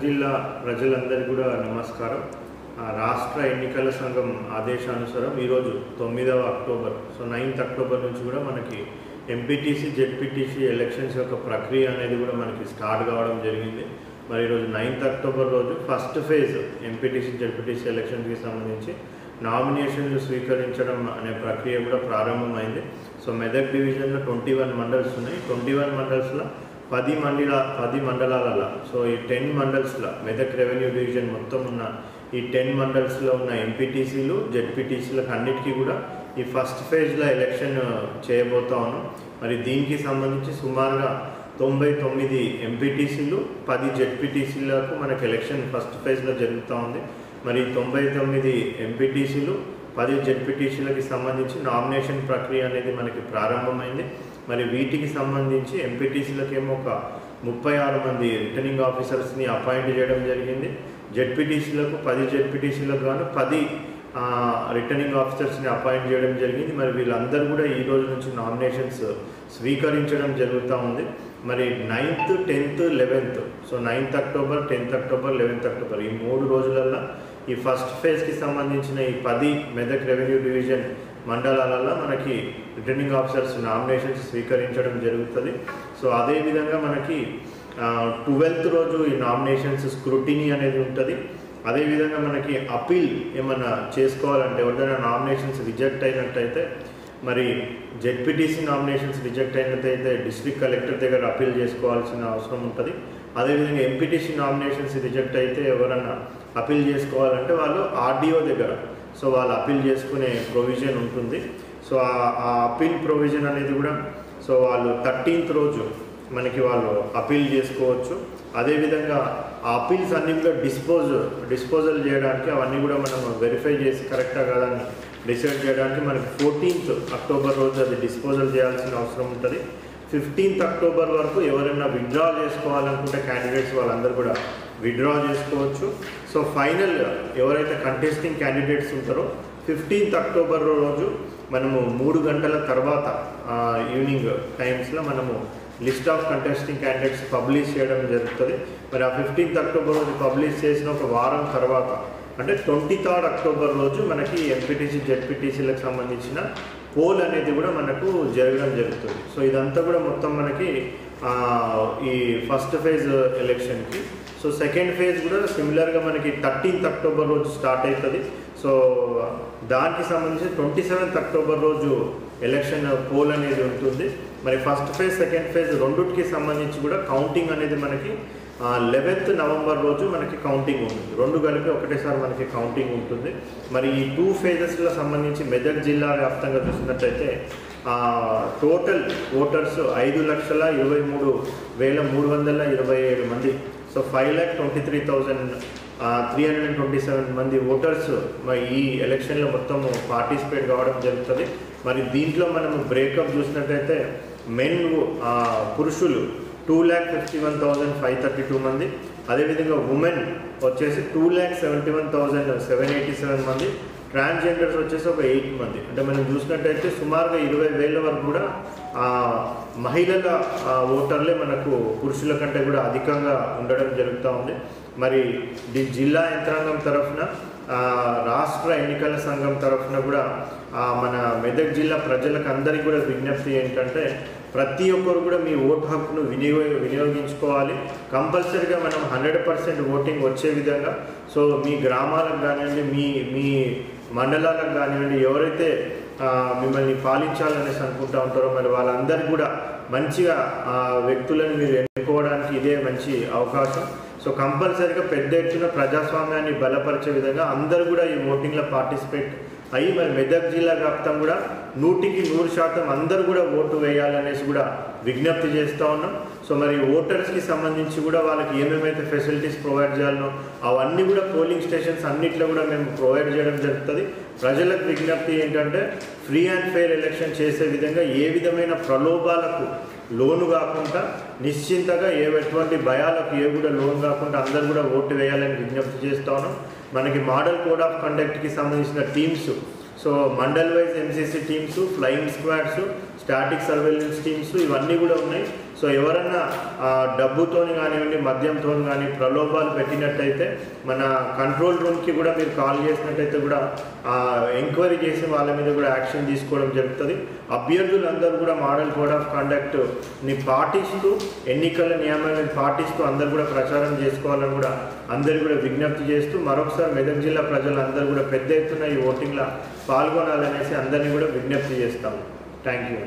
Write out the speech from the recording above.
జిల్లా ప్రజలందరికీ కూడా నమస్కారం. రాష్ట్ర ఎన్నికల సంఘం ఆదేశానుసారం ఈరోజు 9వ అక్టోబర్ 9th అక్టోబర్ నుంచి కూడా మనకి ఎంపీటీసీ జెడ్పీటీసీ ఎలక్షన్స్ యొక్క ప్రక్రియ అనేది కూడా మనకి స్టార్ట్ కావడం జరిగింది. మరి ఈరోజు 9th అక్టోబర్ రోజు ఫస్ట్ ఫేజ్ ఎంపీటీసీ జెడ్పీటీసీ ఎలక్షన్స్కి సంబంధించి నామినేషన్లు స్వీకరించడం అనే ప్రక్రియ కూడా ప్రారంభమైంది. సో మెదక్ డివిజన్లో 21 మండల్స్ ఉన్నాయి. 21 మండల్స్లో 10 మండలాలలో సో ఈ 10 మండల్స్లో మెదక్ రెవెన్యూ డివిజన్ మొత్తం ఉన్న ఈ 10 మండల్స్లో ఉన్న ఎంపీటీసీలు జెడ్పీటీసీలకు అన్నిటికీ కూడా ఈ ఫస్ట్ ఫేజ్లో ఎలక్షన్ చేయబోతా ఉన్నాం. మరి దీనికి సంబంధించి సుమారుగా 99 ఎంపీటీసీలు 10 జెడ్పీటీసీలకు మనకు ఎలక్షన్ ఫస్ట్ ఫేజ్లో జరుగుతూ ఉంది. మరి 99 ఎంపీటీసీలు 10 జెడ్పీటీసీలకి సంబంధించి నామినేషన్ ప్రక్రియ అనేది మనకి ప్రారంభమైంది. మరి వీటికి సంబంధించి ఎంపీటీసీలకేమో ఒక 36 మంది రిటర్నింగ్ ఆఫీసర్స్ని అపాయింట్ చేయడం జరిగింది. జెడ్పీటీసీలకు 10 జెడ్పీటీసీలకు గాను 10 రిటర్నింగ్ ఆఫీసర్స్ని అపాయింట్ చేయడం జరిగింది. మరి వీళ్ళందరూ కూడా ఈ రోజు నుంచి నామినేషన్స్ స్వీకరించడం జరుగుతూ ఉంది. మరి 9th, 10th, 11th so 9th October 10th October 11th October ఈ 3 రోజులలో ఈ ఫస్ట్ ఫేజ్కి సంబంధించిన ఈ 10 మెదక్ రెవెన్యూ డివిజన్ మండలాలలో మనకి రిటర్నింగ్ ఆఫీసర్స్ నామినేషన్స్ స్వీకరించడం జరుగుతుంది. సో అదేవిధంగా మనకి 12th రోజు ఈ నామినేషన్స్ స్క్రూటినీ అనేది ఉంటుంది. అదేవిధంగా మనకి అపీల్ ఏమన్నా చేసుకోవాలంటే ఎవరిదైనా నామినేషన్స్ రిజెక్ట్ అయినట్టయితే మరి జెడ్పీటీసీ నామినేషన్స్ రిజెక్ట్ అయినట్టయితే డిస్ట్రిక్ట్ కలెక్టర్ దగ్గర అపీల్ చేసుకోవాల్సిన అవసరం ఉంటుంది. అదేవిధంగా ఎంపీటీసీ నామినేషన్స్ రిజెక్ట్ అయితే ఎవరన్నా అపీల్ చేసుకోవాలంటే వాళ్ళు ఆర్డీఓ దగ్గర సో వాళ్ళు అపీల్ చేసుకునే ప్రొవిజన్ ఉంటుంది. సో ఆ అపీల్ ప్రొవిజన్ అనేది కూడా సో వాళ్ళు 13th రోజు మనకి వాళ్ళు అపీల్ చేసుకోవచ్చు. అదేవిధంగా ఆ అపీల్స్ అన్నీ కూడా డిస్పోజల్ చేయడానికి అవన్నీ కూడా మనం వెరిఫై చేసి కరెక్టా కాదని డిసైడ్ చేయడానికి మనకి 14th అక్టోబర్ రోజు అది డిస్పోజల్ చేయాల్సిన అవసరం ఉంటుంది. 15th అక్టోబర్ వరకు ఎవరైనా విత్డ్రా చేసుకోవాలనుకుంటే క్యాండిడేట్స్ వాళ్ళందరూ కూడా విత్డ్రా చేసుకోవచ్చు. సో ఫైనల్ ఎవరైతే కంటెస్టింగ్ క్యాండిడేట్స్ ఉంటారో 15th అక్టోబర్ రోజు మనము 3 గంటల తర్వాత ఈవినింగ్ టైమ్స్లో మనము list of contesting candidates publish చేయడం జరుగుతుంది. మరి ఆ 15th అక్టోబర్ రోజు పబ్లిష్ చేసిన ఒక వారం తర్వాత అంటే 23rd అక్టోబర్ రోజు మనకి ఎంపీటీసీ జెడ్పీటీసీలకు సంబంధించిన పోల్ అనేది కూడా మనకు జరగడం జరుగుతుంది. సో ఇదంతా కూడా మొత్తం మనకి ఈ ఫస్ట్ ఫేజ్ ఎలక్షన్కి. సో సెకండ్ ఫేజ్ కూడా సిమిలర్గా మనకి 13th అక్టోబర్ రోజు స్టార్ట్ అవుతుంది. సో దానికి సంబంధించి 27th అక్టోబర్ రోజు ఎలక్షన్ పోల్ అనేది ఉంటుంది. మరి ఫస్ట్ ఫేజ్ సెకండ్ ఫేజ్ రెండుకి సంబంధించి కూడా కౌంటింగ్ అనేది మనకి 11th నవంబర్ రోజు మనకి కౌంటింగ్ ఉంటుంది. రెండు కలిపి ఒకటేసారి మనకి కౌంటింగ్ ఉంటుంది. మరి ఈ 2 ఫేజెస్లో సంబంధించి మెదక్ జిల్లా వ్యాప్తంగా చూసినట్లయితే టోటల్ ఓటర్స్ 5,23,327 మంది. సో 5,23,327 మంది ఓటర్స్ ఈ ఎలక్షన్లో మొత్తం పార్టిసిపేట్ కావడం జరుగుతుంది. మరి దీంట్లో మనము బ్రేకప్ చూసినట్టయితే పురుషులు 2,51,532 మంది. అదేవిధంగా ఉమెన్ వచ్చేసి 2,71,787 మంది. ట్రాన్స్జెండర్స్ వచ్చేసి ఒక 8 మంది. అంటే మనం చూసినట్టయితే సుమారుగా 20,000 వరకు కూడా మహిళల ఓటర్లే మనకు పురుషుల కంటే కూడా అధికంగా ఉండడం జరుగుతూ ఉంది. మరి జిల్లా యంత్రాంగం తరఫున రాష్ట్ర ఎన్నికల సంఘం తరఫున కూడా మన మెదక్ జిల్లా ప్రజలకు అందరికీ కూడా విజ్ఞప్తి ఏంటంటే ప్రతి ఒక్కరు కూడా మీ ఓటు హక్కును వినియోగించుకోవాలి. కంపల్సరీగా మనం 100% ఓటింగ్ వచ్చే విధంగా సో మీ గ్రామాలకు కానివ్వండి మీ మండలాలకు కానివ్వండి ఎవరైతే మిమ్మల్ని పాలించాలనేసి అనుకుంటూ ఉంటారో మరి వాళ్ళందరికీ కూడా మంచిగా వ్యక్తులను మీరు ఎన్నుకోవడానికి ఇదే మంచి అవకాశం. సో కంపల్సరీగా పెద్ద ఎత్తున ప్రజాస్వామ్యాన్ని బలపరిచే విధంగా అందరూ కూడా ఈ ఓటింగ్లో పార్టిసిపేట్ అయ్యి మరి మెదక్ జిల్లా వ్యాప్తం కూడా 100% అందరూ కూడా ఓటు వేయాలనేసి కూడా విజ్ఞప్తి చేస్తూ ఉన్నాం. సో మరి ఓటర్స్కి సంబంధించి కూడా వాళ్ళకి ఏమేమైతే ఫెసిలిటీస్ ప్రొవైడ్ చేయాలనో అవన్నీ కూడా పోలింగ్ స్టేషన్స్ అన్నిట్లో కూడా మేము ప్రొవైడ్ చేయడం జరుగుతుంది. ప్రజలకు విజ్ఞప్తి ఏంటంటే ఫ్రీ అండ్ ఫెయిర్ ఎలక్షన్ చేసే విధంగా ఏ విధమైన ప్రలోభాలకు లోను కాకుండా నిశ్చింతగా ఎటువంటి భయాలకు కూడా లోన్ కాకుండా అందరూ కూడా ఓటు వేయాలని విజ్ఞప్తి చేస్తూ ఉన్నాం. మనకి మోడల్ కోడ్ ఆఫ్ కండక్ట్కి సంబంధించిన teams so mandal wise MCC teams, flying squads, static surveillance teams ఇవన్నీ కూడా ఉన్నాయి. సో ఎవరన్నా డబ్బుతోని కానివ్వండి, మద్యంతో కానీ ప్రలోభాలు పెట్టినట్టయితే మన కంట్రోల్ రూమ్కి కూడా మీరు కాల్ చేసినట్టయితే కూడా ఎంక్వైరీ చేసి వాళ్ళ మీద కూడా యాక్షన్ తీసుకోవడం జరుగుతుంది. అభ్యర్థులందరూ కూడా మోడల్ కోడ్ ఆఫ్ కండక్ట్ని పాటిస్తూ, ఎన్నికల నియమాలను పాటిస్తూ అందరూ కూడా ప్రచారం చేసుకోవాలని కూడా అందరూ కూడా విజ్ఞప్తి చేస్తూ, మరొకసారి మెదక్ జిల్లా ప్రజలందరూ కూడా పెద్ద ఎత్తున ఈ ఓటింగ్లో పాల్గొనాలనేసి అందరినీ కూడా విజ్ఞప్తి చేస్తాము. Thank you.